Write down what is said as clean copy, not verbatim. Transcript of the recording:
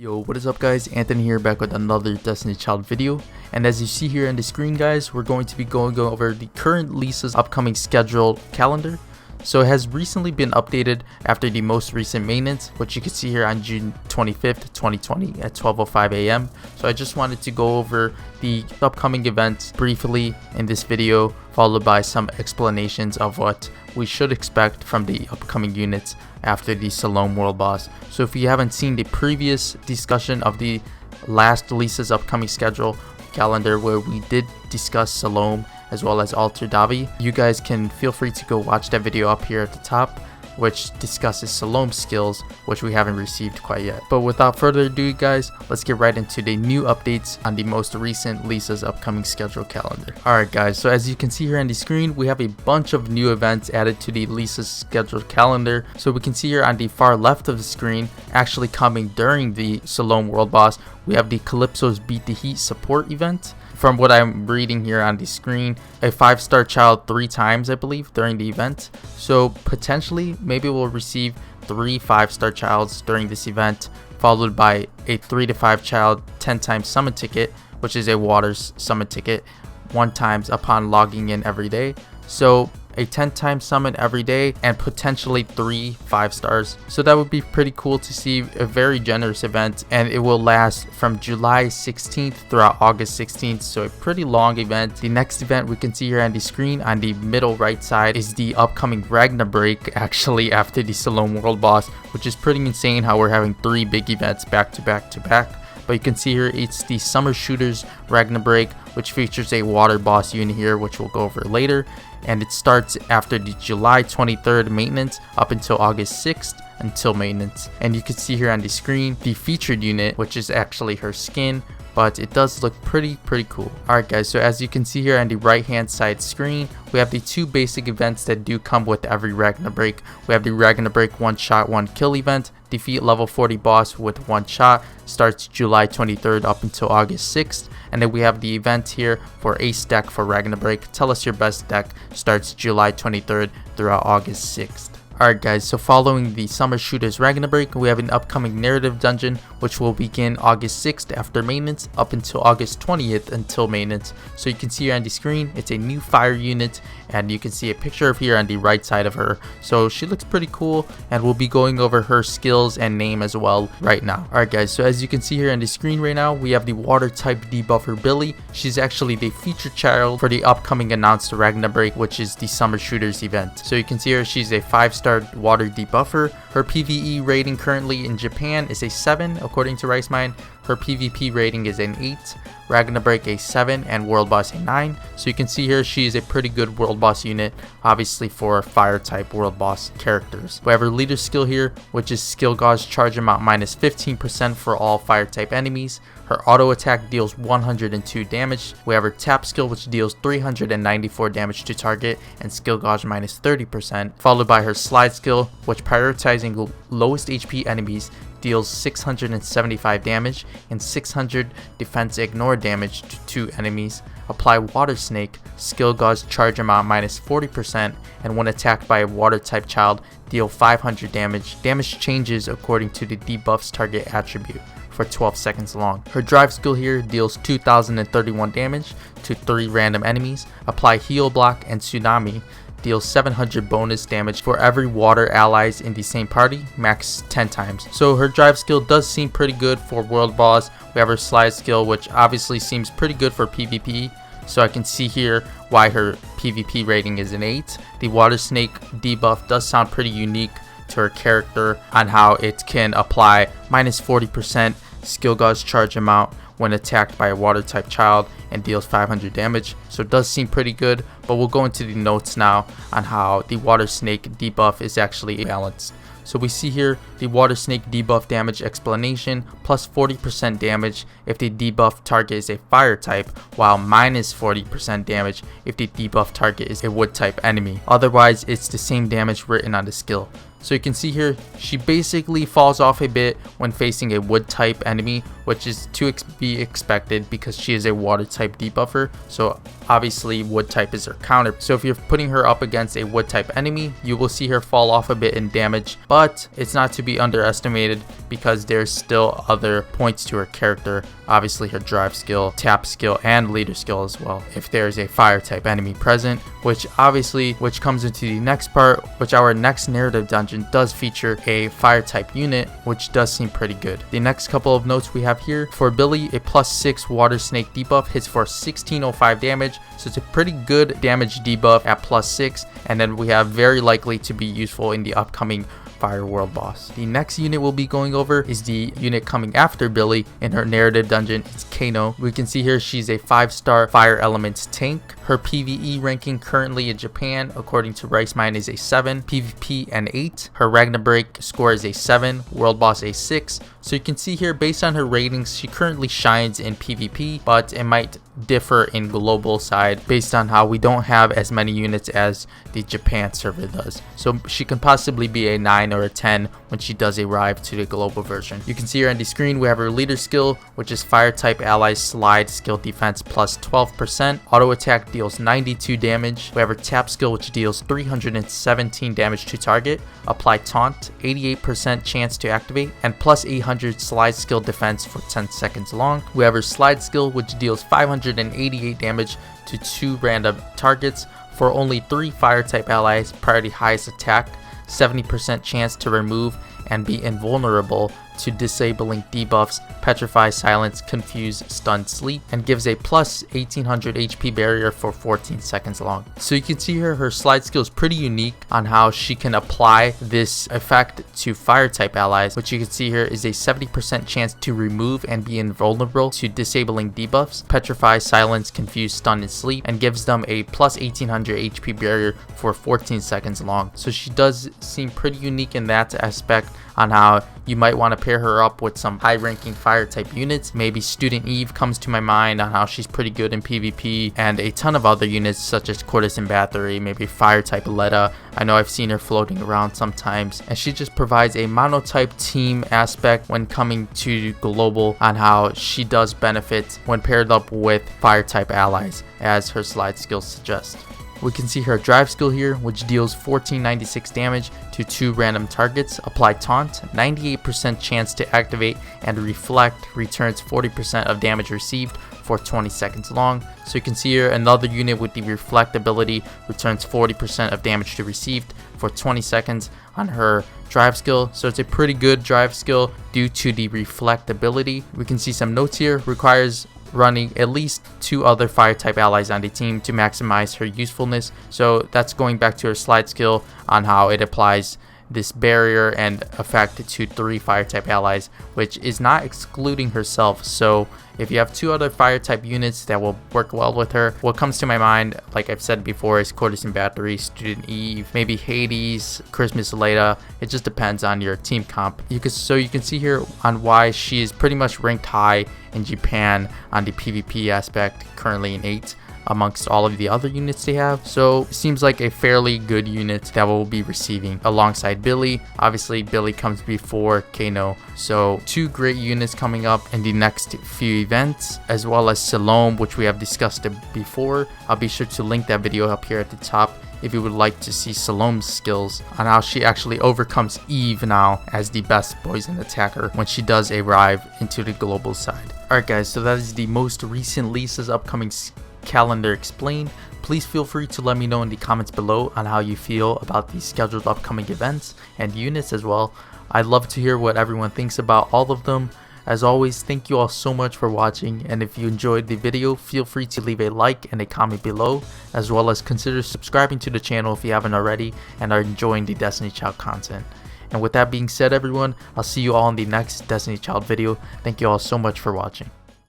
Yo, what is up guys, Anthony here, back with another Destiny Child video. And as you see here on the screen guys, we're going to be going over the current Lisa's upcoming scheduled calendar. So it has recently been updated after the most recent maintenance, which you can see here on June 25th, 2020 at 12:05 a.m. So I just wanted to go over the upcoming events briefly in this video, followed by some explanations of what we should expect from the upcoming units after the Salome World Boss. So if you haven't seen the previous discussion of the last Lisa's upcoming schedule calendar where we did discuss Salome as well as Alter Davi, you guys can feel free to go watch that video up here at the top, which discusses Salome's skills, which we haven't received quite yet. But without further ado guys, let's get right into the new updates on the most recent Lisa's upcoming schedule calendar. Alright guys, so as you can see here on the screen, we have a bunch of new events added to the Lisa's scheduled calendar. So we can see here on the far left of the screen, actually coming during the Salome World Boss, we have the Calypso's Beat the Heat support event. From what I'm reading here on the screen, a 5-star child 3 times I believe during the event. So potentially maybe we'll receive 3 5-star childs during this event, followed by a 3 to 5 child 10 times summon ticket, which is a water summon ticket 1 times upon logging in every day. So a 10 times summon every day and potentially 3 5-stars. So that would be pretty cool to see, a very generous event, and it will last from July 16th throughout August 16th, so a pretty long event. The next event we can see here on the screen on the middle right side is the upcoming Ragna break, actually after the Salome World Boss, which is pretty insane how we're having 3 big events back to back to back. But you can see here it's the Summer Shooters Ragna break, which features a water boss unit here, which we'll go over later. And it starts after the July 23rd maintenance up until August 6th until maintenance. And you can see here on the screen the featured unit, which is actually her skin, but it does look pretty cool. Alright guys, so as you can see here on the right hand side screen, we have the 2 basic events that do come with every Ragna break. We have the Ragna break 1 shot 1 kill event. Defeat level 40 boss with 1 shot, starts July 23rd up until August 6th. And then we have the event here for Ace deck for Ragna break. Tell us your best deck, starts July 23rd throughout August 6th. Alright guys, so following the Summer Shooters Ragna break, we have an upcoming narrative dungeon which will begin August 6th after maintenance up until August 20th until maintenance. So you can see here on the screen, it's a new fire unit, and you can see a picture of here on the right side of her. So she looks pretty cool, and we'll be going over her skills and name as well right now. Alright guys, so as you can see here on the screen right now, we have the water type debuffer Billy. She's actually the featured child for the upcoming announced Ragna break, which is the Summer Shooters event. So you can see here she's a 5-star water debuffer. Her PvE rating currently in Japan is a 7 according to RiceMine. Her PvP rating is an 8, Ragna break a 7, and World Boss a 9. So you can see here she is a pretty good World Boss unit, obviously for fire type World Boss characters. We have her leader skill here, which is skill gauge charge amount minus 15% for all fire type enemies. Her auto attack deals 102 damage. We have her tap skill, which deals 394 damage to target and skill gauge minus 30%, followed by her slide skill, which prioritizing lowest HP enemies deals 675 damage and 600 defense ignore damage to 2 enemies. Apply water snake, skill gauge charge amount minus 40%, and when attacked by a water type child, deal 500 damage. Damage changes according to the debuff's target attribute for 12 seconds long. Her drive skill here deals 2031 damage to 3 random enemies. Apply heal block and tsunami, deals 700 bonus damage for every water allies in the same party, max 10 times. So her drive skill does seem pretty good for World Boss. We have her slide skill, which obviously seems pretty good for PvP. So I can see here why her PvP rating is an 8. The water snake debuff does sound pretty unique to her character on how it can apply minus 40% skill gauge charge amount when attacked by a water type child and deals 500 damage. So it does seem pretty good, but we'll go into the notes now on how the water snake debuff is actually balanced. So we see here the water snake debuff damage explanation, plus 40% damage if the debuff target is a fire type, while minus 40% damage if the debuff target is a wood type enemy. Otherwise it's the same damage written on the skill. So you can see here, she basically falls off a bit when facing a wood type enemy, which is to be expected because she is a water type debuffer. So obviously wood type is her counter. So if you're putting her up against a wood type enemy, you will see her fall off a bit in damage, but it's not to be underestimated because there's still other points to her character. Obviously her drive skill, tap skill, and leader skill as well, if there's a fire type enemy present, which comes into the next part, which our next narrative dungeon does feature a fire type unit, which does seem pretty good. The next couple of notes we have here: for Billy, a +6 water snake debuff hits for 1605 damage, so it's a pretty good damage debuff at +6, and then we have very likely to be useful in the upcoming Fire World boss. The next unit we'll be going over is the unit coming after Billy in her narrative dungeon. It's Keino. We can see here she's a 5-star fire elements tank. Her PvE ranking currently in Japan, according to RiceMine, is a 7, PvP an 8. Her Ragnarok score is a 7, world boss a 6. So you can see here, based on her ratings, she currently shines in PvP, but it might differ in global side based on how we don't have as many units as the Japan server does. So she can possibly be a 9 or a 10 when she does arrive to the global version. You can see here on the screen we have her leader skill, which is fire type allies slide skill defense plus 12%. Auto attack deals 92 damage. We have her tap skill, which deals 317 damage to target. Apply taunt, 88% chance to activate, and plus 800 slide skill defense for 10 seconds long. We have her slide skill, which deals 588 damage to 2 random targets for only 3 fire type allies. Priority highest attack, 70% chance to remove and be invulnerable to disabling debuffs, petrify, silence, confuse, stun, sleep, and gives a plus 1800 HP barrier for 14 seconds long. So you can see here her slide skill is pretty unique on how she can apply this effect to fire type allies, which you can see here is a 70% chance to remove and be invulnerable to disabling debuffs, petrify, silence, confuse, stun, and sleep, and gives them a plus 1800 HP barrier for 14 seconds long. So she does seem pretty unique in that aspect on how you might want to pair her up with some high ranking fire type units. Maybe Student Eve comes to my mind on how she's pretty good in PvP, and a ton of other units such as Courtesan Battery, maybe fire type Letta. I know I've seen her floating around sometimes, and she just provides a monotype team aspect when coming to global on how she does benefit when paired up with fire type allies, as her slide skills suggest. We can see her drive skill here, which deals 1496 damage to 2 random targets. Apply taunt, 98% chance to activate, and reflect returns 40% of damage received for 20 seconds long. So you can see here another unit with the reflect ability returns 40% of damage to received for 20 seconds on her drive skill. So it's a pretty good drive skill due to the reflect ability. We can see some notes here. Requires running at least 2 other fire type allies on the team to maximize her usefulness. So that's going back to her slide skill on how it applies this barrier and effect to 3 fire type allies, which is not excluding herself. So if you have 2 other fire type units that will work well with her, what comes to my mind, like I've said before, is Courtesan Battery, Student Eve, maybe Hades, Christmas Leda. It just depends on your team comp. So you can see here on why she is pretty much ranked high in Japan on the PvP aspect, currently in 8 amongst all of the other units they have. So it seems like a fairly good unit that we'll be receiving alongside Billy. Obviously Billy comes before Keino, so 2 great units coming up in the next few events, as well as Salome, which we have discussed before. I'll be sure to link that video up here at the top if you would like to see Salome's skills on how she actually overcomes Eve now as the best poison attacker when she does arrive into the global side. Alright guys, so that is the most recent Lisa's upcoming calendar explained. Please feel free to let me know in the comments below on how you feel about these scheduled upcoming events and units as well. I'd love to hear what everyone thinks about all of them. As always, thank you all so much for watching, and if you enjoyed the video, feel free to leave a like and a comment below, as well as consider subscribing to the channel if you haven't already and are enjoying the Destiny Child content. And with that being said everyone, I'll see you all in the next Destiny Child video. Thank you all so much for watching.